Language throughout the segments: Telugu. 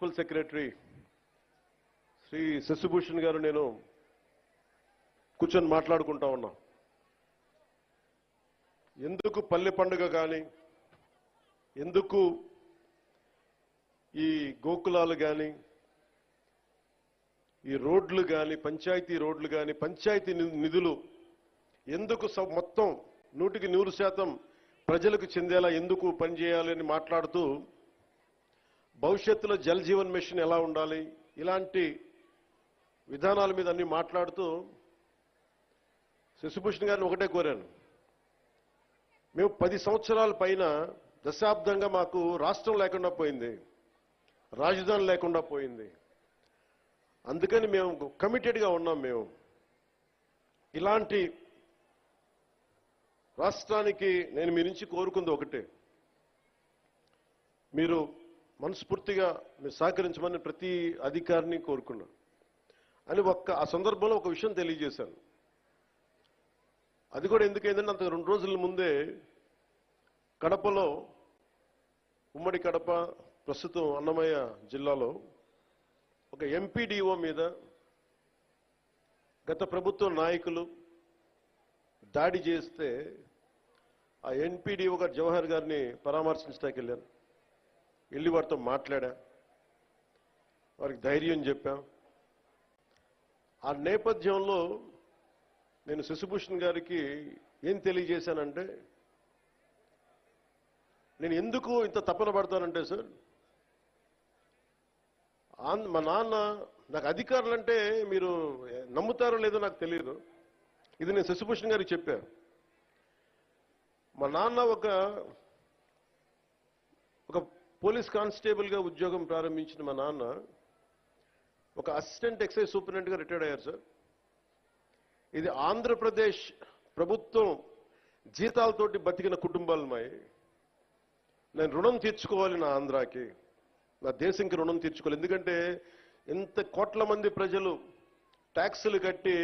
ప్రిన్సిపల్ సెక్రటరీ శ్రీ శశిభూషణ్ గారు నేను కూర్చొని మాట్లాడుకుంటా ఉన్నాం. ఎందుకు పల్లె పండుగ కానీ, ఎందుకు ఈ గోకులాలు కానీ, ఈ రోడ్లు కానీ, పంచాయతీ రోడ్లు కానీ, పంచాయతీ నిధులు ఎందుకు మొత్తం 100% ప్రజలకు చెందేలా ఎందుకు పనిచేయాలని మాట్లాడుతూ, భవిష్యత్తులో జల్ జీవన్ మిషన్ ఎలా ఉండాలి, ఇలాంటి విధానాల మీద అన్ని మాట్లాడుతూ శశిభూషణ్ గారిని ఒకటే కోరాను. మేము 10 సంవత్సరాల పైన దశాబ్దంగా మాకు రాష్ట్రం లేకుండా పోయింది, రాజధాని లేకుండా పోయింది. అందుకని మేము కమిటెడ్గా ఉన్నాం. మేము ఇలాంటి రాష్ట్రానికి నేను మీ నుంచి కోరుకుంది ఒకటే, మీరు మనస్ఫూర్తిగా మీరు సహకరించమని ప్రతి అధికారిని కోరుకున్నా అని ఆ సందర్భంలో ఒక విషయం తెలియజేశాను. అది కూడా ఎందుకైందంటే అంత 2 రోజుల ముందే కడపలో, ఉమ్మడి కడప ప్రస్తుతం అన్నమయ్య జిల్లాలో ఒక ఎంపీడీఓ మీద గత ప్రభుత్వ నాయకులు దాడి చేస్తే ఆ ఎంపీడీఓ గారు జవహర్ గారిని పరామర్శించడానికి వెళ్ళాను. వెళ్ళి వారితో మాట్లాడా, వారికి ధైర్యం చెప్పాం. ఆ నేపథ్యంలో నేను శశిభూషణ్ గారికి ఏం తెలియజేశానంటే, నేను ఎందుకు ఇంత తపన పడతానంటే సార్, మా నాన్న నాకు అధికారులంటే మీరు నమ్ముతారో లేదో నాకు తెలియదు, ఇది నేను శశిభూషణ్ గారికి చెప్పాను. మా నాన్న ఒక పోలీస్ కానిస్టేబుల్గా ఉద్యోగం ప్రారంభించిన మా నాన్న ఒక అసిస్టెంట్ ఎక్సైజ్ సూపరింటెండెంట్గా రిటైర్డ్ అయ్యారు సార్. ఇది ఆంధ్రప్రదేశ్ ప్రభుత్వం జీతాలతోటి బతికిన కుటుంబాలు మాయి. నేను రుణం తీర్చుకోవాలి, నా ఆంధ్రాకి, నా దేశంకి రుణం తీర్చుకోవాలి. ఎందుకంటే ఎంత కోట్ల మంది ప్రజలు ట్యాక్సులు కట్టి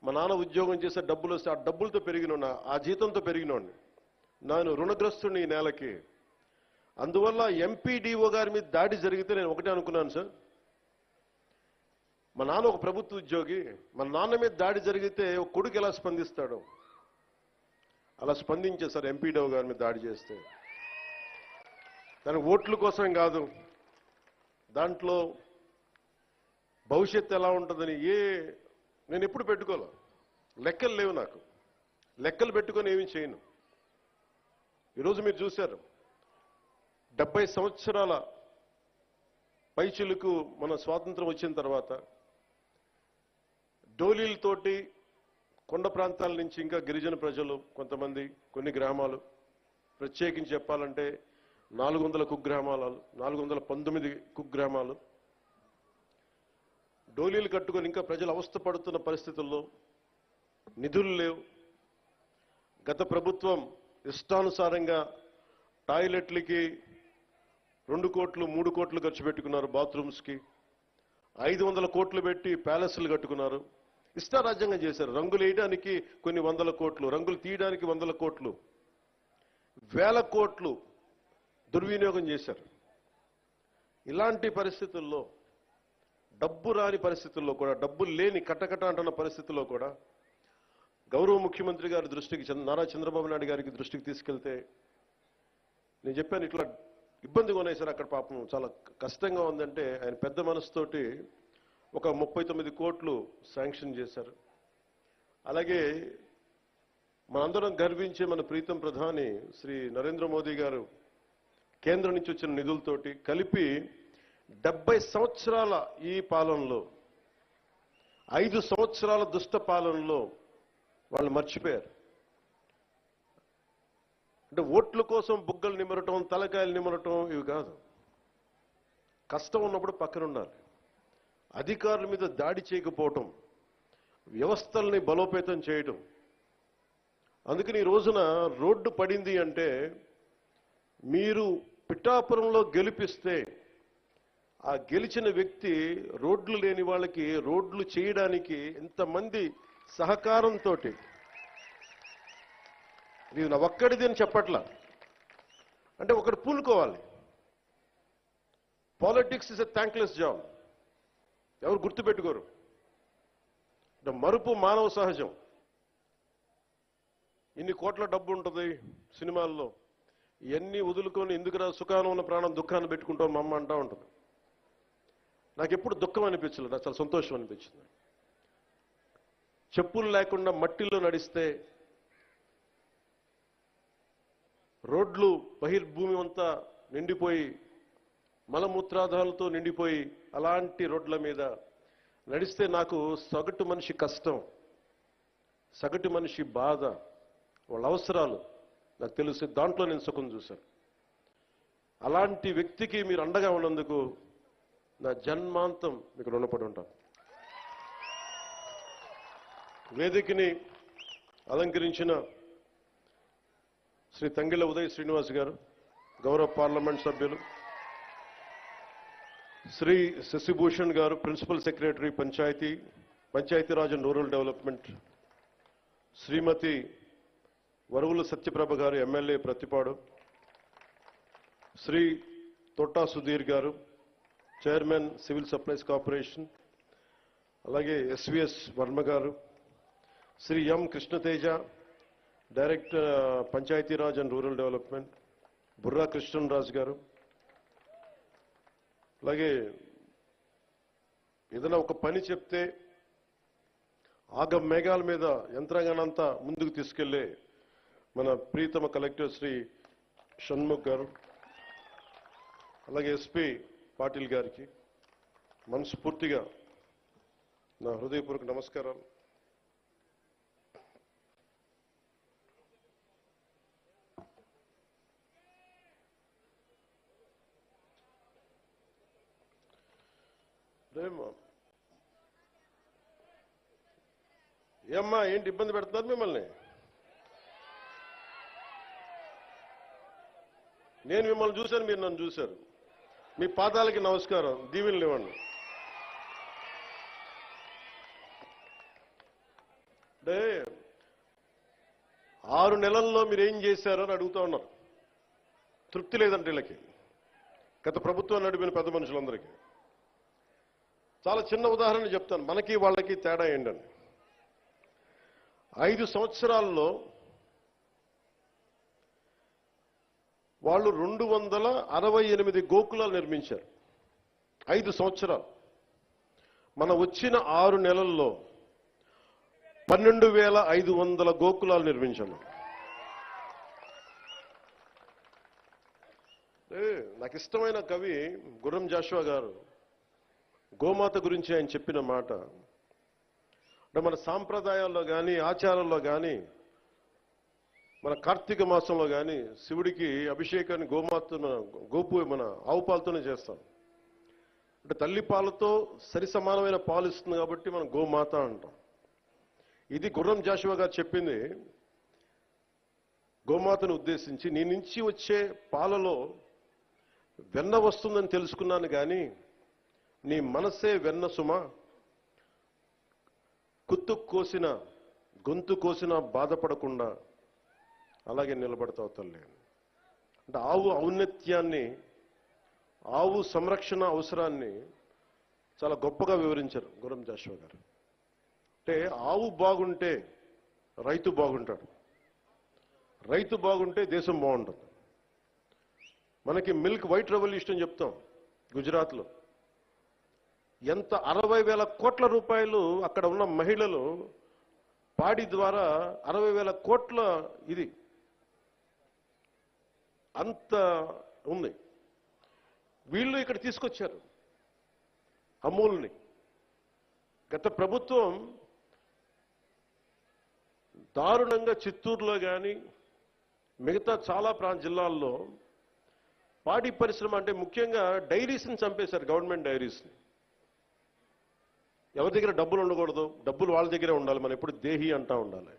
మా నాన్న ఉద్యోగం చేసే డబ్బులు వస్తే ఆ డబ్బులతో పెరిగిన, ఆ జీతంతో పెరిగినోడిని, నేను రుణగ్రస్తుని ఈ నేలకి. అందువల్ల ఎంపీడీఓ గారి మీద దాడి జరిగితే నేను ఒకటే అనుకున్నాను సార్, మా నాన్న ఒక ప్రభుత్వ ఉద్యోగి, మా నాన్న మీద దాడి జరిగితే ఒక కొడుకు ఎలా స్పందిస్తాడు, అలా స్పందించే సార్ ఎంపీడీఓ గారి మీద దాడి చేస్తే. దానికి ఓట్ల కోసం కాదు, దాంట్లో భవిష్యత్తు ఎలా ఉంటుందని నేను ఎప్పుడు పెట్టుకోలే, లెక్కలు లేవు నాకు, లెక్కలు పెట్టుకొని ఏమీ చేయను. ఈరోజు మీరు చూశారు, 70 సంవత్సరాల పైచిలుకు మన స్వాతంత్రం వచ్చిన తర్వాత డోలీలతోటి కొండ ప్రాంతాల నుంచి ఇంకా గిరిజన ప్రజలు కొంతమంది, కొన్ని గ్రామాలు, ప్రత్యేకించి చెప్పాలంటే 400 కుగ్రామాలు, 419 కుగ్రామాలు డోలీలు కట్టుకొని ఇంకా ప్రజలు అవస్థ పడుతున్న పరిస్థితుల్లో నిధులు లేవు. గత ప్రభుత్వం ఇష్టానుసారంగా టాయిలెట్లకి 2 కోట్లు 3 కోట్లు ఖర్చు పెట్టుకున్నారు, బాత్రూమ్స్కి 500 కోట్లు పెట్టి ప్యాలెస్లు కట్టుకున్నారు, ఇష్టారాజ్యంగా చేశారు. రంగులు వేయడానికి కొన్ని 100 కోట్లు, రంగులు తీయడానికి 100 కోట్లు, 1000 కోట్లు దుర్వినియోగం చేశారు. ఇలాంటి పరిస్థితుల్లో, డబ్బు రాని పరిస్థితుల్లో కూడా, డబ్బులు లేని కటకట అంటున్న పరిస్థితుల్లో కూడా గౌరవ ముఖ్యమంత్రి గారి దృష్టికి, నారా చంద్రబాబు నాయుడు గారికి దృష్టికి తీసుకెళ్తే నేను చెప్పాను, ఇట్లా ఇబ్బందిగా ఉన్నాయి సార్ అక్కడ, పాపం చాలా కష్టంగా ఉందంటే ఆయన పెద్ద మనసుతోటి ఒక 39 కోట్లు శాంక్షన్ చేశారు. అలాగే మనందరం గర్వించే మన ప్రీతం ప్రధాని శ్రీ నరేంద్ర మోదీ గారు కేంద్రం నుంచి వచ్చిన నిధులతోటి కలిపి 70 సంవత్సరాల ఈ పాలనలో, 5 సంవత్సరాల దుష్ట పాలనలో వాళ్ళు మర్చిపోయారు. అంటే ఓట్ల కోసం బుగ్గలు నిమరటం, తలకాయలు నిమరటం ఇవి కాదు. కష్టం ఉన్నప్పుడు పక్కన ఉండాలి. అధికారుల మీద దాడి చేయకపోవటం, వ్యవస్థల్ని బలోపేతం చేయటం. అందుకని ఈ రోజున రోడ్డు పడింది అంటే, మీరు పిఠాపురంలో గెలిపిస్తే ఆ గెలిచిన వ్యక్తి రోడ్లు లేని వాళ్ళకి రోడ్లు చేయడానికి ఎంతమంది సహకారంతో, ఇది నా ఒక్కడిది అని చెప్పట్లా, అంటే ఒకటి పూనుకోవాలి. Politics is a thankless job. ఎవరు గుర్తుపెట్టుకోరు. మరుపు మానవ సహజం. ఇన్ని కోట్ల డబ్బు ఉంటుంది సినిమాల్లో, ఇవన్నీ వదులుకొని ఎందుకురా సుఖాన్ని ఉన్న ప్రాణం దుఃఖాన్ని పెట్టుకుంటాం మా అమ్మ అంటూ ఉంటుంది. నాకు ఎప్పుడు దుఃఖం అనిపించలేదు, నాకు చాలా సంతోషం అనిపించింది. చెప్పులు లేకుండా మట్టిలో నడిస్తే, రోడ్లు బహిర్భూమి అంతా నిండిపోయి మలమూత్రాదాలతో నిండిపోయి అలాంటి రోడ్ల మీద నడిస్తే నాకు సగటు మనిషి కష్టం, సగటు మనిషి బాధ, వాళ్ళ అవసరాలు నాకు తెలుసు. దాంట్లో నేను సుఖం చూశాను. అలాంటి వ్యక్తికి మీరు అండగా ఉన్నందుకు నా జన్మాంతం మీకు రుణపడి ఉంటాను. వేదికని అలంకరించిన శ్రీ తంగిళ్ళ ఉదయ్ శ్రీనివాస్ గారు, గౌరవ పార్లమెంట్ సభ్యులు, శ్రీ శశిభూషణ్ గారు, principal secretary Panchayati Raj and rural development, Shrimati Varavula Satyaprabha గారు, ఎమ్మెల్యే ప్రతిపాడు, శ్రీ తొట్టా సుధీర్ గారు, చైర్మన్ సివిల్ సప్లైస్ కార్పొరేషన్, అలాగే ఎస్విఎస్ వర్మ గారు, Shri M Krishnateja, director Panchayati Raj and rural development, Burra Krishnaraju గారు, అలాగే ఏదైనా ఒక పని చెప్తే ఆగ మేఘాల మీద యంత్రాంగానంతా ముందుకు తీసుకెళ్లే మన ప్రీతమ కలెక్టర్ శ్రీ షణ్ముఖ్ గారు, అలాగే ఎస్పీ పాటిల్ గారికి మనస్ఫూర్తిగా నా హృదయపూర్వక నమస్కారాలు. ఏమ్మా ఏంటి ఇబ్బంది పెడుతున్నారు మిమ్మల్ని? నేను మిమ్మల్ని చూశాను, మీరు నన్ను చూశారు. మీ పాదాలకి నమస్కారం, దీవెనలు ఇవ్వండి. అంటే 6 నెలల్లో మీరు ఏం చేశారో అని అడుగుతా ఉన్నారు. తృప్తి లేదంటే వీళ్ళకి, గత ప్రభుత్వం నడిపిన పెద్ద మనుషులందరికీ. చాలా చిన్న ఉదాహరణ చెప్తాను, మనకి వాళ్ళకి తేడా ఏంటని. 5 సంవత్సరాల్లో వాళ్ళు 268 గోకులాలు నిర్మించారు. 5 సంవత్సరాలు. మన వచ్చిన 6 నెలల్లో 12,500 గోకులాలు నిర్మించాము. నాకు ఇష్టమైన కవి గుర్రం జాషువా గారు గోమాత గురించి ఆయన చెప్పిన మాట, అంటే మన సాంప్రదాయాల్లో కానీ ఆచారాల్లో కానీ మన కార్తీక మాసంలో కానీ శివుడికి అభిషేకాన్ని గోపు మన ఆవు పాలతోనే చేస్తాం. అంటే తల్లి పాలతో సరి సమానమైన పాలు ఇస్తుంది కాబట్టి మనం గోమాత అంటాం. ఇది గుర్రం జాషువా గారు చెప్పింది గోమాతను ఉద్దేశించి. నీ నుంచి వచ్చే పాలలో వెన్న వస్తుందని తెలుసుకున్నాను కానీ నీ మనసే వెన్న సుమ, గొంతు కోసిన బాధపడకుండా అలాగే నిలబడతావు తల్లి. అంటే ఆవు ఔన్నత్యాన్ని, ఆవు సంరక్షణ అవసరాన్ని చాలా గొప్పగా వివరించారు గుర్రం జాషువా గారు. అంటే ఆవు బాగుంటే రైతు బాగుంటాడు, రైతు బాగుంటే దేశం బాగుంటుంది. మనకి మిల్క్ వైట్ రెవల్యూషన్ చెప్తాం గుజరాత్లో. ఎంత 60,000 కోట్ల రూపాయలు అక్కడ ఉన్న మహిళలు పాడి ద్వారా 60,000 కోట్ల ఇది అంత ఉంది. వీళ్ళు ఇక్కడ తీసుకొచ్చారు అమూల్ని. గత ప్రభుత్వం దారుణంగా చిత్తూరులో కానీ మిగతా చాలా జిల్లాల్లో పాడి పరిశ్రమ, అంటే ముఖ్యంగా డైరీస్ని చంపేశారు. గవర్నమెంట్ డైరీస్ని. ఎవరి దగ్గర డబ్బులు ఉండకూడదు, డబ్బులు వాళ్ళ దగ్గరే ఉండాలి. మనం ఎప్పుడు దేహి అంటా ఉండాలి.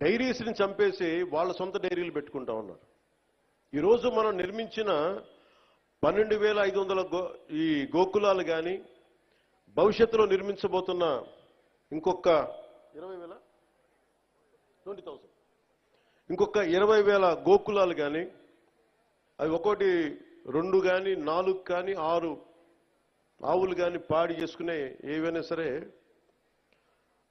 డైరీస్ని చంపేసి వాళ్ళ సొంత డైరీలు పెట్టుకుంటా ఉన్నారు. ఈరోజు మనం నిర్మించిన 12,500 ఈ గోకులాలు కానీ భవిష్యత్తులో నిర్మించబోతున్న ఇంకొక 20,000 గోకులాలు కానీ అవి ఒక్కోటి 2 కానీ 4 కానీ 6 ఆవులు కానీ పాడి చేసుకునే ఏవైనా సరే